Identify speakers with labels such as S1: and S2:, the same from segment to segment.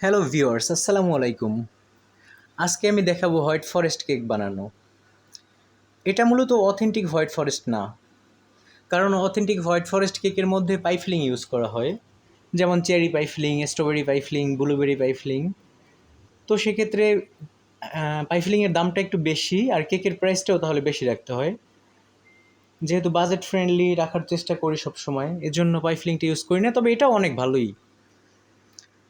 S1: Hello viewers, আসসালামু আলাইকুম। আজকে আমি দেখাবো হোয়াইট ফরেস্ট কেক বানানো। এটা মূলত অথেন্টিক হোয়াইট ফরেস্ট না, কারণ অথেন্টিক হোয়াইট ফরেস্ট কেকের মধ্যে পাই ফিলিং ইউজ করা হয়, যেমন চেরি পাই ফিলিং, স্ট্রবেরি পাই ফিলিং, ব্লুবেরি পাই ফিলিং। তো সেক্ষেত্রে পাই ফিলিংয়ের দামটা একটু বেশি, আর কেকের প্রাইসটাও তাহলে বেশি রাখতে হয়। যেহেতু বাজেট ফ্রেন্ডলি রাখার চেষ্টা করি সবসময়, এজন্য পাই ফিলিংটা ইউজ করি না, তবে এটাও অনেক ভালোই।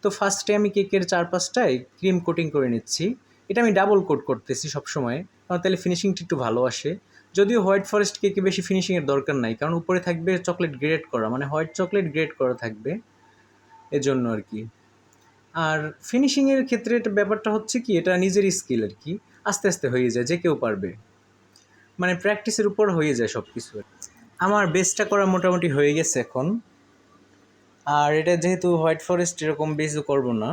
S1: তো ফার্স্টে আমি কেকের চারপাশটায় ক্রিম কোটিং করে নিচ্ছি। এটা আমি ডাবল কোট করতেছি সবসময়, কারণ তাহলে ফিনিশিংটা একটু ভালো আসে। যদিও হোয়াইট ফরেস্ট কেকে বেশি ফিনিশিংয়ের দরকার নাই, কারণ উপরে থাকবে চকলেট গ্রেট করা, মানে হোয়াইট চকলেট গ্রেট করা থাকবে, এজন্য আর কি। আর ফিনিশিংয়ের ক্ষেত্রে এটা ব্যাপারটা হচ্ছে কি, এটা নিজের স্কিল আর কি, আস্তে আস্তে হয়ে যায়, যে কেউ পারবে, মানে প্র্যাকটিসের উপর হয়ে যায় সব কিছু। আমার বেসটা করা মোটামুটি হয়ে গেছে এখন। আর এটা যেহেতু হোয়াইট ফরেস্ট, এরকম বেসও করবো না।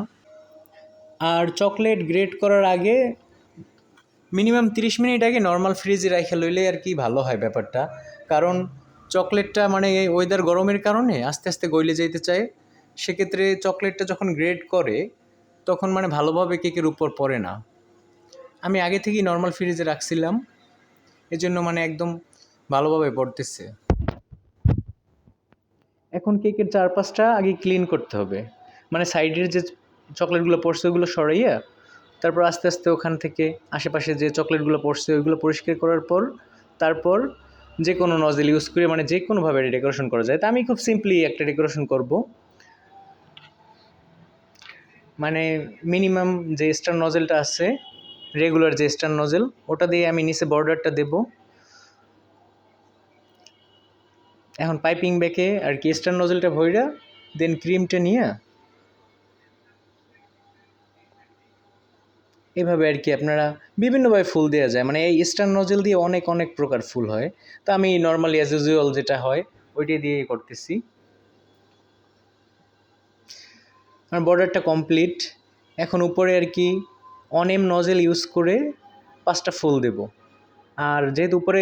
S1: আর চকলেট গ্রেট করার আগে মিনিমাম 30 মিনিট আগে নর্মাল ফ্রিজে রাখা লইলে আর কি ভালো হয় ব্যাপারটা। কারণ চকলেটটা মানে এই ওয়েদার গরমের কারণে আস্তে আস্তে গলে যেতে চায়। সেক্ষেত্রে চকলেটটা যখন গ্রেট করে তখন মানে ভালোভাবে কেকের উপর পড়ে না। আমি আগে থেকেই নর্মাল ফ্রিজে রাখছিলাম, এজন্য মানে একদম ভালোভাবে পড়তেছে। এখন কেকের চারপাশটা আগে ক্লিন করতে হবে, মানে সাইডের যে চকলেটগুলো পড়ছে ওগুলো সরাইয়া তারপর আস্তে আস্তে ওখান থেকে আশেপাশে যে চকলেটগুলো পড়ছে ওইগুলো পরিষ্কার করার পর তারপর যে কোনো নজেল ইউজ করে মানে যে কোনোভাবে ডেকোরেশন করা যায়। তা আমি খুব সিম্পলি একটা ডেকোরেশন করব, মানে মিনিমাম যে স্টার নজেলটা আছে, রেগুলার যে স্টার নজেল, ওটা দিয়ে আমি নিচে বর্ডারটা দেব। এখন পাইপিং ব্যাগে আর কি স্টার নজেলটা ভইরা দেন ক্রিমটা নিয়ে এভাবে আর কি আপনারা বিভিন্নভাবে ফুল দেওয়া যায়, মানে এই স্টার নজেল দিয়ে অনেক অনেক প্রকার ফুল হয়। তো আমি নর্মালি অ্যাজ ইউজুয়াল যেটা হয় ওইটাই দিয়ে করতেছি। আমার বর্ডারটা কমপ্লিট। এখন উপরে আর কি অনেম নজেল ইউজ করে 5টা ফুল দেব। আর যেহেতু উপরে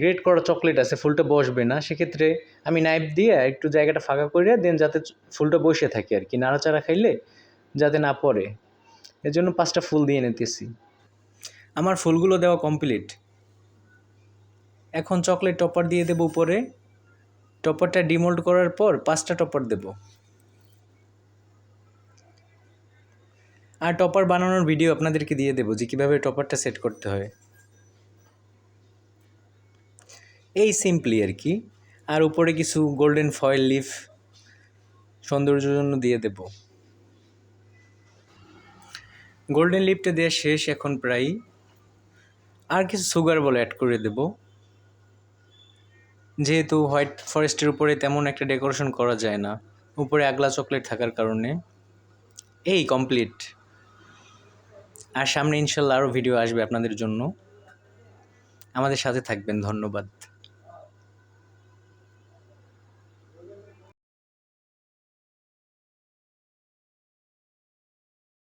S1: গ্রেট করা চকলেট আছে, ফুলটা বসবে না, সেক্ষেত্রে আমি নাইফ দিয়ে একটু জায়গাটা ফাঁকা করে দেন যাতে ফুলটা বসে থাকে আর কি, নাড়াচাড়া খাইলে যাতে না পড়ে, এজন্য 5টা ফুল দিয়ে নিতেছি। আমার ফুলগুলো দেওয়া কমপ্লিট। এখন চকলেট টপার দিয়ে দেবো উপরে। টপারটা ডিমোল্ড করার পর 5টা টপার দেব। আর টপার বানানোর ভিডিও আপনাদেরকে দিয়ে দেবো যে কীভাবে টপারটা সেট করতে হয়। এই সিম্পলি আর কি। আর উপরে কিছু গোল্ডেন ফয়েল লিফ সৌন্দর্যের জন্য দিয়ে দেব। গোল্ডেন লিফটা দেওয়া শেষ এখন প্রায়। আর কিছু সুগার বল অ্যাড করে দেব, যেহেতু হোয়াইট ফরেস্টের উপরে তেমন একটা ডেকোরেশন করা যায় না উপরে আগলা চকলেট থাকার কারণে। এই কমপ্লিট। আর সামনে ইনশাল্লাহ আরও ভিডিও আসবে আপনাদের জন্য, আমাদের সাথে থাকবেন। ধন্যবাদ।